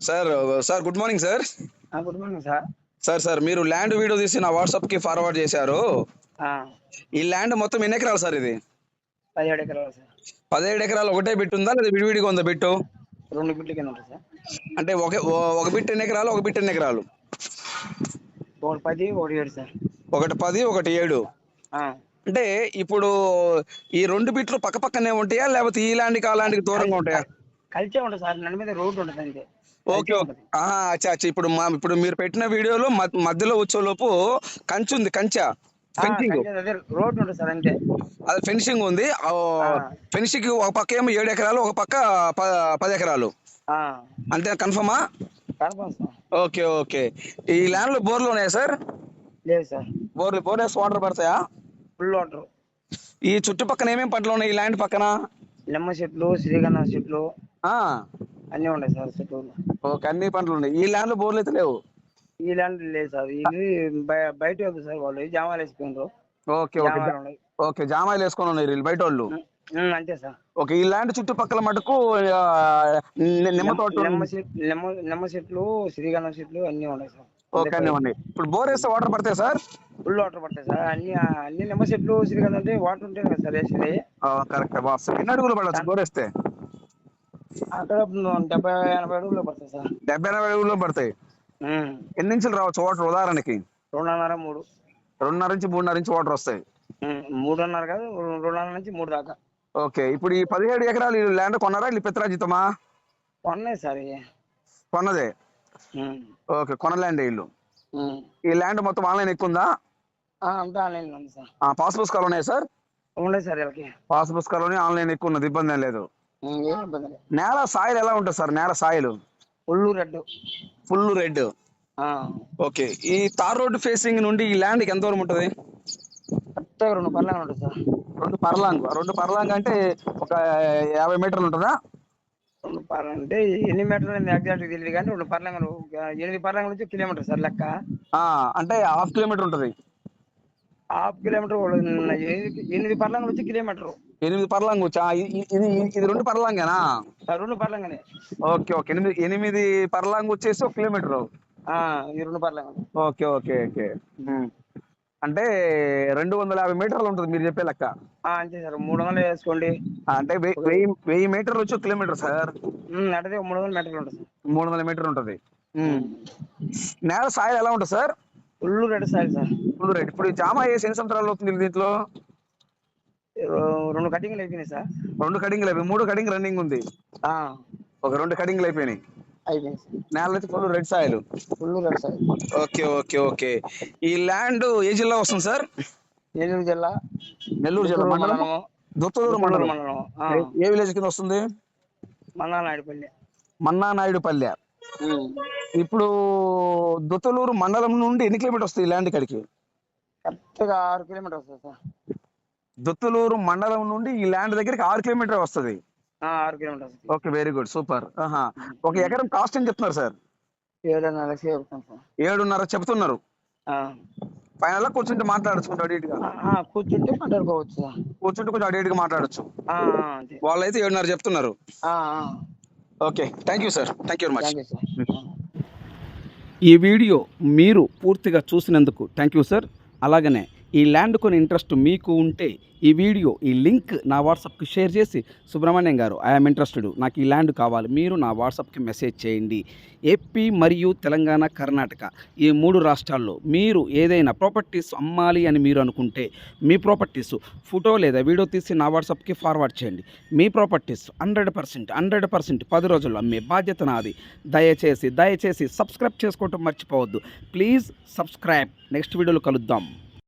Sir sir good morning sir. Good morning sir. Sir మీరు land video తీసి నా వాట్సాప్కి ఫార్వర్డ్ చేశారు. ఆ, ఈ ల్యాండ్ మొత్తం ఎన్ని ఎకరాలు సార్ ఇది? 17 ఎకరాలు సార్. 17 ఎకరాలు ఒకటే బిట్ ఉందా లేదా విడివిడిగా ఉందా బిట్టు? 2 బిట్ల కింద ఉంటుంది సార్. అంటే ఒక బిట్ ఎన్ని ఎకరాలు, ఒక బిట్ ఎన్ని ఎకరాలు? ఒకటి 10 ఒకటి 7 సార్. ఒకటి 10 ఒకటి 7. ఆ, అంటే ఇప్పుడు ఈ 2 బిట్లు పక్క పక్కనే ఉంటాయా లేకపోతే ఈ ల్యాండ్కి ఆ ల్యాండ్కి దూరంగా ఉంటాయా? కలిసే ఉంటుంది సార్. నన్ను మీద రోడ్డు ఉంటుంది అంతే. Okay okay. అచ్చా అచ్చా. ఇప్పుడు మీరు పెట్టిన వీడియోలో మధ్యలో వచ్చేలోపు కంచె ఉంది, కంచె ఫెన్సింగ్. అదే రోడ్డు ఉంటుంది సార్ అంతే. అది ఫెన్సింగ్ ఉంది. ఫెన్సింగ్ ఒక పక్క ఏమో 7 ఎకరాలు, ఒక పక్క 10 ఎకరాలు. అంతే, కన్ఫర్మా? Confirm sir. Okay okay. ఈ ల్యాండ్ లో బోర్లు ఉన్నాయా సార్? లేదు సార్. బోర్ వేసి వాటర్ పడతాయా? Full water. ఈ చుట్టుపక్కన ఏమేమి పంటలు ఉన్నాయి ఈ ల్యాండ్ పక్కన? నిమ్మ చెట్లు, శ్రీగంధం చెట్లు ఆ అన్నీ ఉన్నాయి సార్ చెట్లు. ఓకే, అన్ని పంటలు ఉన్నాయి. ఈ ల్యాండ్ లో బోర్లు అయితే లేవు. ఈ ల్యాండ్ లేదు సార్. ఇది బయట ఉంది సార్. వాళ్ళు జామాలు వేసుకుంటారు. Okay okay okay. జామాయిలు వేసుకొని ఉన్నారు వీళ్ళు బయట వాళ్ళు. అంతే సార్. ఓకే. ఈ ల్యాండ్ చుట్టుపక్కల మటుకు నిమ్మ తోట, నిమ్మ చెట్లు, శ్రీగంధం చెట్లు అన్నీ ఉన్నాయి సార్. ఓకే అన్నీ ఉన్నాయి. ఇప్పుడు బోర్ వేస్తే వాటర్ పడతాయి సార్? ఫుల్ వాటర్ పడతాయి సార్. అన్ని నిమ్మ చెట్లు, శ్రీగంధం అంటే వాటర్ ఉంటాయి కదా సార్ వేసేది. Correct boss. ఎన్ని అడుగులు పడవచ్చు బోర్ వేస్తే? అక్కడ 70-80 అడుగులు పడతాయి సార్. 70-80 అడుగులు పడతాయి. ఎన్ని ఇంచులు రావచ్చు వాటర్? ఉదాహరణకి 2.5-3. 2.5 నుంచి 3.5 ఇంచు వాటర్ వస్తాయి. 3.5 కాదు, 2.5 నుంచి 3 దాకా. ఓకే. ఇప్పుడు ఈ 17 ఎకరాలు ఈ ల్యాండ్ కొన్నారా ఇల్లు పిత్రాజితమా? కొన్నాయి సార్. కొన్నదే. ఓకే, కొన్న ల్యాండ్ ఇల్లు. ఈ ల్యాండ్ మొత్తం ఆన్లైన్ ఎక్కుందా? అంతా ఆన్లైన్ ఉంది సార్. పాస్ పుస్తకాలు ఉన్నాయా సార్? ఉన్నాయి సార్. వీళ్ళకి పాస్ పుస్తకాలు ఆన్లైన్ ఎక్కువ ఉన్నది, ఇబ్బంది ఏం లేదు. ఏం ఇబ్బంది లేదు. నేల సాయిల్ ఎలా ఉంటుంది సార్? నేల సాయిల్ ఫుల్ రెడ్. ఓకే. ఈ తార్ రోడ్డు ఫేసింగ్ నుండి ఈ ల్యాండ్ ఎంత దూరం ఉంటుంది? కరెక్ట్గా 2 పర్లాంగ్ ఉంటుంది సార్. 2 పర్లాంగ్ అంటే ఒక 50 మీటర్లు ఉంటుందా? 2 పర్లాంగ్ అంటే ఎన్ని మీటర్లు ఎగ్జాక్ట్ తెలియదు కానీ 2 పర్లాంగులు 8 పర్లాంగ్ నుంచి కిలోమీటర్ సార్ లెక్క. అంటే హాఫ్ కిలోమీటర్ ఉంటుంది. హాఫ్ కిలోమీటర్ 8 పర్లాంగ్ నుంచి కిలోమీటర్. 8 పర్లాంగ్ వచ్చా? ఇది 2 పర్లాంగేనా? 2 పర్లాంగనే. Okay okay. 8 పర్లాంగ్ వచ్చేసి 1 కిలోమీటర్. ఈ 2 పర్లాంగ్. Okay okay okay. అంటే 250 మీటర్లు ఉంటుంది మీరు చెప్పే లెక్క. అంతే సార్. 300 వేసుకోండి. అంటే 1000 మీటర్లు వచ్చి 1 కిలోమీటర్ సార్. అంటే 300 మీటర్లు ఉంటుంది సార్. 300 మీటర్లు ఉంటుంది. నేల సాయిల్ ఎలా ఉంటుంది sir? Full red soil sir. Full red. ఇప్పుడు జామా వేసి ఎన్ని సంవత్సరాలు అవుతుంది దీంట్లో? 2 కటింగ్లు అయిపోయినాయి సార్. 2 కటింగ్లు అయిపోయి 3 కటింగ్ రన్నింగ్ ఉంది. ఒక 2 కటింగ్లు అయిపోయినాయి. నేల అయితే full red soil. Okay okay okay. ఈ ల్యాండ్ ఏ జిల్లా వస్తుంది సార్? నెల్లూరు జిల్లా. నెల్లూరు జిల్లా మండలం, దుత్తలూరు మండలం. ఏ విలేజ్ కింద వస్తుంది? మన్నానాయుడుపల్లె. ఇప్పుడు దుత్తలూరు మండలం నుండి ఎన్ని కిలోమీటర్ వస్తుంది ఈ ల్యాండ్ ఇక్కడికి? కరెక్ట్గా 6 కిలోమీటర్ వస్తుంది సార్. దుత్తలూరు మండలం నుండి ఈ ల్యాండ్ దగ్గరికి 6 కిలోమీటర్ వస్తుంది. 6 kilometres. Okay, very good, super. ఒక ఎకరం కాస్ట్ అని చెప్తున్నారు సార్? 7.5 చెప్తున్నారు. ఫైనల్ కూర్చుంటే మాట్లాడచ్చు అటు ఇటుగా. కూర్చుంటే మాట్లాడుకోవచ్చు. కూర్చుంటే కొంచెం అటు ఇటుగా మాట్లాడచ్చు. వాళ్ళైతే 7.5 చెప్తున్నారు. Okay, thank you sir. Thank you very much. ఈ వీడియో మీరు పూర్తిగా చూసినందుకు థ్యాంక్ యూ సార్. అలాగనే ఈ ల్యాండ్ కొని ఇంట్రెస్ట్ మీకు ఉంటే ఈ వీడియో, ఈ లింక్ నా వాట్సాప్కి షేర్ చేసి, సుబ్రహ్మణ్యం గారు ఐఎమ్ ఇంట్రెస్టెడ్, నాకు ఈ ల్యాండ్ కావాలి, మీరు నా వాట్సాప్కి మెసేజ్ చేయండి. ఏపీ మరియు తెలంగాణ, కర్ణాటక ఈ 3 రాష్ట్రాల్లో మీరు ఏదైనా ప్రాపర్టీస్ అమ్మాలి అని మీరు అనుకుంటే మీ ప్రాపర్టీస్ ఫోటో లేదా వీడియో తీసి నా వాట్సాప్కి ఫార్వర్డ్ చేయండి. మీ ప్రాపర్టీస్ 100% 10 రోజుల్లో అమ్మే బాధ్యత నాది. దయచేసి సబ్స్క్రైబ్ చేసుకోవటం మర్చిపోవద్దు. Please subscribe. నెక్స్ట్ వీడియోలో కలుద్దాం.